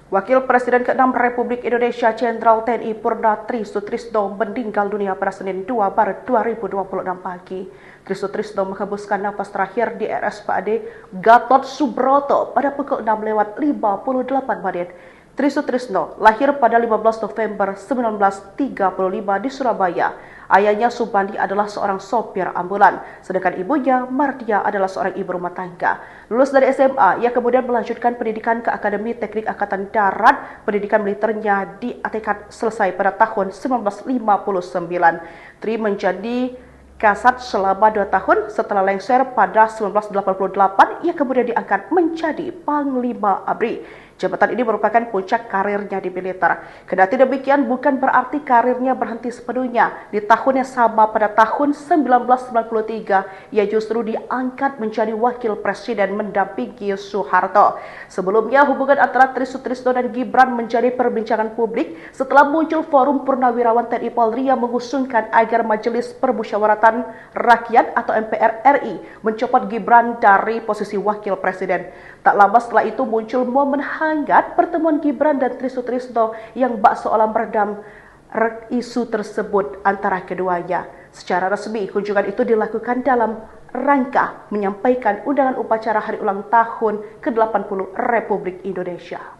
Wakil Presiden ke-6 Republik Indonesia Jenderal TNI Purna Tri Sutrisno meninggal dunia pada Senin 2 Maret 2026 pagi. Tri Sutrisno menghembuskan nafas terakhir di RSUD Gatot Subroto pada pukul 6:58. Tri Sutrisno lahir pada 15 November 1935 di Surabaya. Ayahnya Subandi adalah seorang sopir ambulan, sedangkan ibunya Mardia adalah seorang ibu rumah tangga. Lulus dari SMA, ia kemudian melanjutkan pendidikan ke Akademi Teknik Angkatan Darat. Pendidikan militernya di Atekat selesai pada tahun 1959. Tri menjadi Kasat selama 2 tahun. Setelah lengser pada 1988, ia kemudian diangkat menjadi Panglima ABRI. Jabatan ini merupakan puncak karirnya di militer. Kendati demikian, bukan berarti karirnya berhenti sepenuhnya. Di tahun yang sama pada tahun 1993, ia justru diangkat menjadi Wakil Presiden mendampingi Soeharto. Sebelumnya, hubungan antara Tri Sutrisno dan Gibran menjadi perbincangan publik setelah muncul Forum Purnawirawan TNI Polri yang mengusungkan agar Majelis Permusyawaratan Rakyat atau MPR RI mencopot Gibran dari posisi Wakil Presiden. Tak lama setelah itu muncul momen hangat pertemuan Gibran dan Tri Sutrisno yang bak seolah meredam isu tersebut antara keduanya. Secara resmi, kunjungan itu dilakukan dalam rangka menyampaikan undangan upacara hari ulang tahun ke-80 Republik Indonesia.